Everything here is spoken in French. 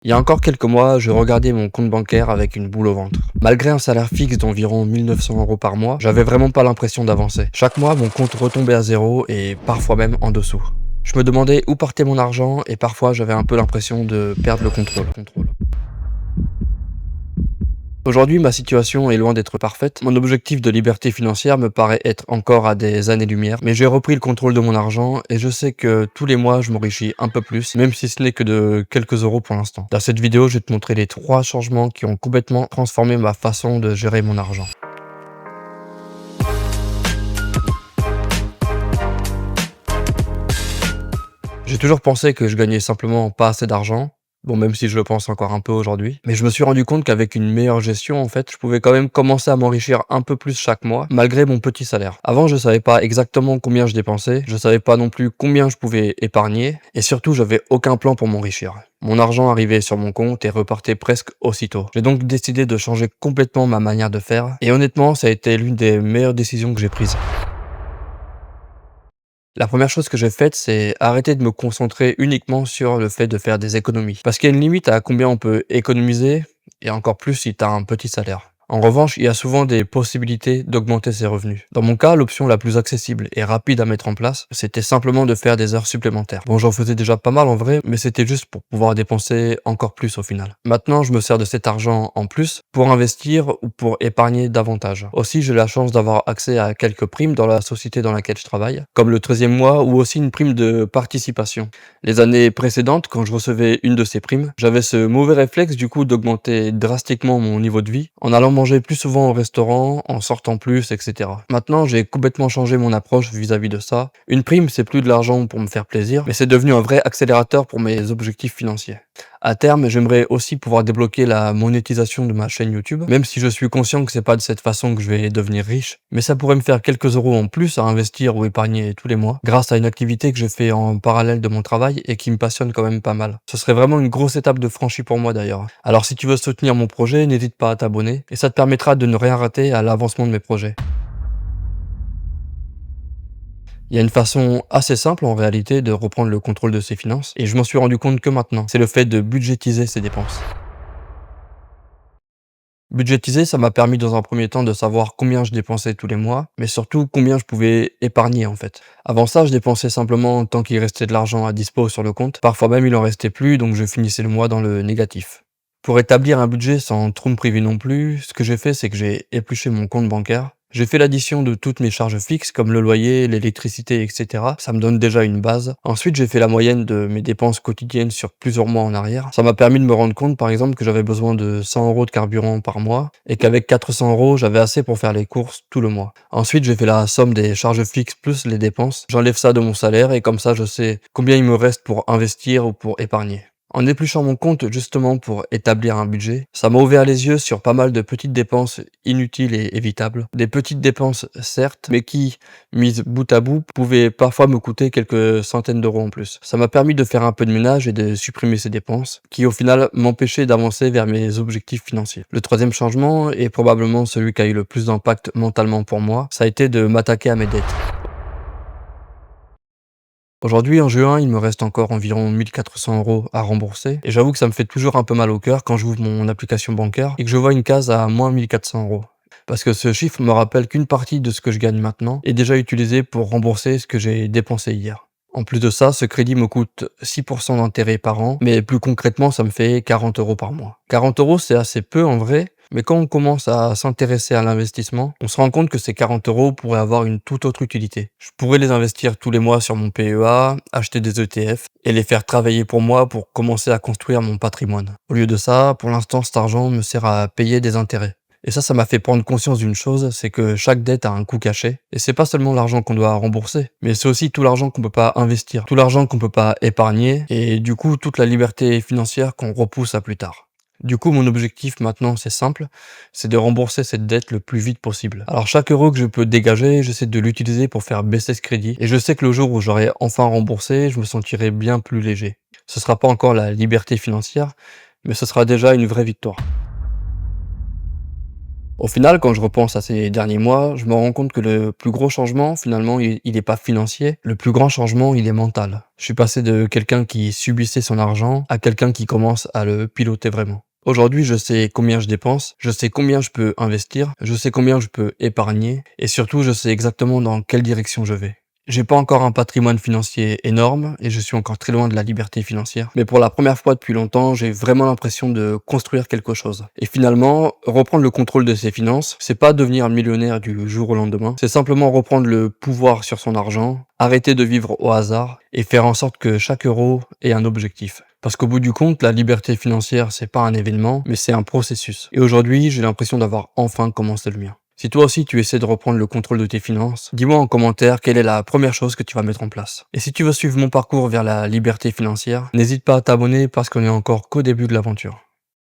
Il y a encore quelques mois, je regardais mon compte bancaire avec une boule au ventre. Malgré un salaire fixe d'environ 1 900 € par mois, j'avais vraiment pas l'impression d'avancer. Chaque mois, mon compte retombait à zéro et parfois même en dessous. Je me demandais où partait mon argent et parfois j'avais un peu l'impression de perdre le contrôle. Aujourd'hui, ma situation est loin d'être parfaite. Mon objectif de liberté financière me paraît être encore à des années-lumière, mais j'ai repris le contrôle de mon argent et je sais que tous les mois, je m'enrichis un peu plus, même si ce n'est que de quelques euros pour l'instant. Dans cette vidéo, je vais te montrer les 3 changements qui ont complètement transformé ma façon de gérer mon argent. J'ai toujours pensé que je gagnais simplement pas assez d'argent. Bon, même si je le pense encore un peu aujourd'hui. Mais je me suis rendu compte qu'avec une meilleure gestion, en fait, je pouvais quand même commencer à m'enrichir un peu plus chaque mois, malgré mon petit salaire. Avant, je savais pas exactement combien je dépensais, je savais pas non plus combien je pouvais épargner, et surtout, j'avais aucun plan pour m'enrichir. Mon argent arrivait sur mon compte et repartait presque aussitôt. J'ai donc décidé de changer complètement ma manière de faire, et honnêtement, ça a été l'une des meilleures décisions que j'ai prises. La première chose que j'ai faite, c'est arrêter de me concentrer uniquement sur le fait de faire des économies. Parce qu'il y a une limite à combien on peut économiser, et encore plus si tu as un petit salaire. En revanche, il y a souvent des possibilités d'augmenter ses revenus. Dans mon cas, l'option la plus accessible et rapide à mettre en place, c'était simplement de faire des heures supplémentaires. Bon, j'en faisais déjà pas mal en vrai, mais c'était juste pour pouvoir dépenser encore plus au final. Maintenant, je me sers de cet argent en plus pour investir ou pour épargner davantage. Aussi, j'ai la chance d'avoir accès à quelques primes dans la société dans laquelle je travaille, comme le 13e mois ou aussi une prime de participation. Les années précédentes, quand je recevais une de ces primes, j'avais ce mauvais réflexe du coup d'augmenter drastiquement mon niveau de vie en allant manger plus souvent au restaurant, en sortant plus, etc. Maintenant, j'ai complètement changé mon approche vis-à-vis de ça. Une prime, c'est plus de l'argent pour me faire plaisir, mais c'est devenu un vrai accélérateur pour mes objectifs financiers. À terme, j'aimerais aussi pouvoir débloquer la monétisation de ma chaîne YouTube, même si je suis conscient que c'est pas de cette façon que je vais devenir riche, mais ça pourrait me faire quelques euros en plus à investir ou épargner tous les mois, grâce à une activité que je fais en parallèle de mon travail et qui me passionne quand même pas mal. Ce serait vraiment une grosse étape de franchie pour moi d'ailleurs. Alors si tu veux soutenir mon projet, n'hésite pas à t'abonner, et ça te permettra de ne rien rater à l'avancement de mes projets. Il y a une façon assez simple en réalité de reprendre le contrôle de ses finances, et je m'en suis rendu compte que maintenant, c'est le fait de budgétiser ses dépenses. Budgétiser, ça m'a permis dans un premier temps de savoir combien je dépensais tous les mois, mais surtout combien je pouvais épargner en fait. Avant ça, je dépensais simplement tant qu'il restait de l'argent à dispo sur le compte. Parfois même il en restait plus, donc je finissais le mois dans le négatif. Pour établir un budget sans trop me priver non plus, ce que j'ai fait, c'est que j'ai épluché mon compte bancaire. J'ai fait l'addition de toutes mes charges fixes comme le loyer, l'électricité, etc. Ça me donne déjà une base. Ensuite, j'ai fait la moyenne de mes dépenses quotidiennes sur plusieurs mois en arrière. Ça m'a permis de me rendre compte, par exemple, que j'avais besoin de 100 € de carburant par mois et qu'avec 400 €, j'avais assez pour faire les courses tout le mois. Ensuite, j'ai fait la somme des charges fixes plus les dépenses. J'enlève ça de mon salaire et comme ça, je sais combien il me reste pour investir ou pour épargner. En épluchant mon compte justement pour établir un budget, ça m'a ouvert les yeux sur pas mal de petites dépenses inutiles et évitables. Des petites dépenses certes, mais qui, mises bout à bout, pouvaient parfois me coûter quelques centaines d'euros en plus. Ça m'a permis de faire un peu de ménage et de supprimer ces dépenses, qui au final m'empêchaient d'avancer vers mes objectifs financiers. Le troisième changement, et probablement celui qui a eu le plus d'impact mentalement pour moi, ça a été de m'attaquer à mes dettes. Aujourd'hui, en juin, il me reste encore environ 1 400 € à rembourser et j'avoue que ça me fait toujours un peu mal au cœur quand j'ouvre mon application bancaire et que je vois une case à moins 1 400 €. Parce que ce chiffre me rappelle qu'une partie de ce que je gagne maintenant est déjà utilisée pour rembourser ce que j'ai dépensé hier. En plus de ça, ce crédit me coûte 6% d'intérêt par an, mais plus concrètement, ça me fait 40 € par mois. 40 €, c'est assez peu en vrai, mais quand on commence à s'intéresser à l'investissement, on se rend compte que ces 40 € pourraient avoir une toute autre utilité. Je pourrais les investir tous les mois sur mon PEA, acheter des ETF et les faire travailler pour moi pour commencer à construire mon patrimoine. Au lieu de ça, pour l'instant, cet argent me sert à payer des intérêts. Et ça m'a fait prendre conscience d'une chose, c'est que chaque dette a un coût caché. Et c'est pas seulement l'argent qu'on doit rembourser, mais c'est aussi tout l'argent qu'on peut pas investir, tout l'argent qu'on peut pas épargner, et du coup toute la liberté financière qu'on repousse à plus tard. Du coup, mon objectif maintenant, c'est simple, c'est de rembourser cette dette le plus vite possible. Alors chaque euro que je peux dégager, j'essaie de l'utiliser pour faire baisser ce crédit, et je sais que le jour où j'aurai enfin remboursé, je me sentirai bien plus léger. Ce sera pas encore la liberté financière, mais ce sera déjà une vraie victoire. Au final, quand je repense à ces derniers mois, je me rends compte que le plus gros changement, finalement, il est pas financier. Le plus grand changement, il est mental. Je suis passé de quelqu'un qui subissait son argent à quelqu'un qui commence à le piloter vraiment. Aujourd'hui, je sais combien je dépense, je sais combien je peux investir, je sais combien je peux épargner et surtout, je sais exactement dans quelle direction je vais. J'ai pas encore un patrimoine financier énorme et je suis encore très loin de la liberté financière. Mais pour la première fois depuis longtemps, j'ai vraiment l'impression de construire quelque chose. Et finalement, reprendre le contrôle de ses finances, c'est pas devenir millionnaire du jour au lendemain. C'est simplement reprendre le pouvoir sur son argent, arrêter de vivre au hasard et faire en sorte que chaque euro ait un objectif. Parce qu'au bout du compte, la liberté financière, c'est pas un événement, mais c'est un processus. Et aujourd'hui, j'ai l'impression d'avoir enfin commencé le mien. Si toi aussi tu essaies de reprendre le contrôle de tes finances, dis-moi en commentaire quelle est la première chose que tu vas mettre en place. Et si tu veux suivre mon parcours vers la liberté financière, n'hésite pas à t'abonner parce qu'on est encore qu'au début de l'aventure.